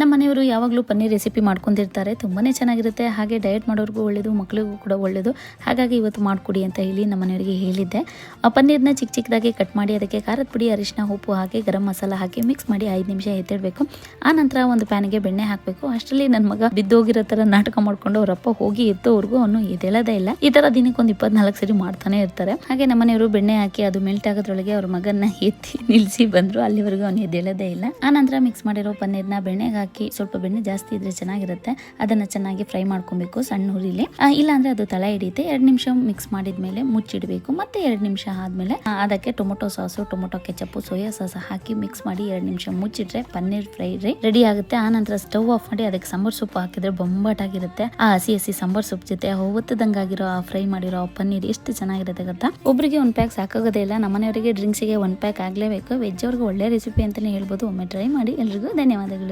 ನಮ್ಮ ಮನೆಯವರು ಯಾವಾಗಲೂ ಪನ್ನೀರ್ ರೆಸಿಪಿ ಮಾಡ್ಕೊಂಡಿರ್ತಾರೆ, ತುಂಬಾ ಚೆನ್ನಾಗಿರುತ್ತೆ. ಹಾಗೆ ಡಯಟ್ ಮಾಡೋರಿಗೂ ಒಳ್ಳೆಯದು, ಮಕ್ಕಳಿಗೂ ಕೂಡ ಒಳ್ಳೆಯದು. ಹಾಗಾಗಿ ಇವತ್ತು ಮಾಡಿಕೊಡಿ ಅಂತ ಹೇಳಿ ನಮ್ಮ ಮನೆಯವರಿಗೆ ಹೇಳಿದ್ದೆ. ಪನ್ನೀರ್ನ ಚಿಕ್ಕ ಚಿಕ್ಕದಾಗಿ ಕಟ್ ಮಾಡಿ ಅದಕ್ಕೆ ಖಾರದ ಪುಡಿ, ಅರಿಶಿನ, ಉಪ್ಪು ಹಾಕಿ ಗರಂ ಮಸಾಲ ಹಾಕಿ ಮಿಕ್ಸ್ ಮಾಡಿ 5 ನಿಮಿಷ ಎತ್ತಿಡಬೇಕು. ಆ ನಂತರ ಒಂದು ಪ್ಯಾನಿಗೆ ಬೆಣ್ಣೆ ಹಾಕಬೇಕು. ಅಷ್ಟರಲ್ಲಿ ನನ್ನ ಮಗ ಬಿದ್ದೋಗಿರೋ ಥರ ನಾಟಕ ಮಾಡ್ಕೊಂಡು ಅವರಪ್ಪ ಹೋಗಿ ಎತ್ತೋವರೆಗೂ ಅವನು ಎದ್ದೇಳೋದೇ ಇಲ್ಲ. ಈ ಥರ ದಿನಕ್ಕೊಂದು 24 ಸರಿ ಮಾಡ್ತಾನೆ ಇರ್ತಾರೆ. ಹಾಗೆ ನಮ್ಮ ಮನೆಯವರು ಬೆಣ್ಣೆ ಹಾಕಿ ಅದು ಮೆಲ್ಟ್ ಆಗೋದ್ರೊಳಗೆ ಅವ್ರ ಮಗನ್ನ ಎತ್ತಿ ನಿಲ್ಲಿಸಿ ಬಂದರು. ಅಲ್ಲಿವರೆಗೂ ಅವನು ಎದ್ದೇಳೋದೇ ಇಲ್ಲ. ಆ ನಂತರ ಮಿಕ್ಸ್ ಮಾಡಿರೋ ಪನ್ನೀರ್ನ ಬೆಣ್ಣೆಗೆ ಹಾಕಿ, ಸ್ವಲ್ಪ ಬೆಣ್ಣೆ ಜಾಸ್ತಿ ಇದ್ರೆ ಚೆನ್ನಾಗಿರುತ್ತೆ, ಅದನ್ನ ಚೆನ್ನಾಗಿ ಫ್ರೈ ಮಾಡ್ಕೊಬೇಕು ಸಣ್ಣ ಹುರಿಲಿ. ಇಲ್ಲ ಅಂದ್ರೆ ಅದು ತಳ ಹಿಡಿಯುತ್ತೆ. 2 ನಿಮಿಷ ಮಿಕ್ಸ್ ಮಾಡಿದ್ಮೇಲೆ ಮುಚ್ಚಿಡಬೇಕು. ಮತ್ತೆ 2 ನಿಮಿಷ ಆದ್ಮೇಲೆ ಅದಕ್ಕೆ tomato sauce, tomato ketchup, soya sauce ಹಾಕಿ ಮಿಕ್ಸ್ ಮಾಡಿ 2 ನಿಮಿಷ ಮುಚ್ಚಿಟ್ರೆ ಪನ್ನೀರ್ ಫ್ರೈ ರೆಡಿ ಆಗುತ್ತೆ. ಆ ನಂತರ ಸ್ಟವ್ ಆಫ್ ಮಾಡಿ ಅದಕ್ಕೆ ಸಾಂಬಾರ್ ಸೊಪ್ಪು ಹಾಕಿದ್ರೆ ಬೊಂಬಾಟಾಗಿರುತ್ತೆ. ಆ ಹಸಿ ಸಾಂಬಾರ್ ಸೊಪ್ಪು ಜೊತೆ ಹೊತ್ತದಂಗಾಗಿರೋ ಆ ಫ್ರೈ ಮಾಡಿರೋ ಪನ್ನೀರ್ ಎಷ್ಟು ಚೆನ್ನಾಗಿರುತ್ತೆ ಗೊತ್ತಾ. ಒಬ್ಬರಿಗೆ 1 ಪ್ಯಾಕ್ ಸಾಕಾಗೋದೇ ಇಲ್ಲ. ನಮ್ಮನೆಯವರಿಗೆ ಡ್ರಿಂಕ್ಸ್ಗೆ 1 ಪ್ಯಾಕ್ ಆಗ್ಲೇಬೇಕು. ವೆಜ್ ಅವ್ರಿಗೆ ಒಳ್ಳೆ ರೆಸಿಪಿ ಅಂತಾನೆ ಹೇಳ್ಬೋದು. ಒಮ್ಮೆ ಟ್ರೈ ಮಾಡಿ. ಎಲ್ರಿಗೂ ಧನ್ಯವಾದಗಳು.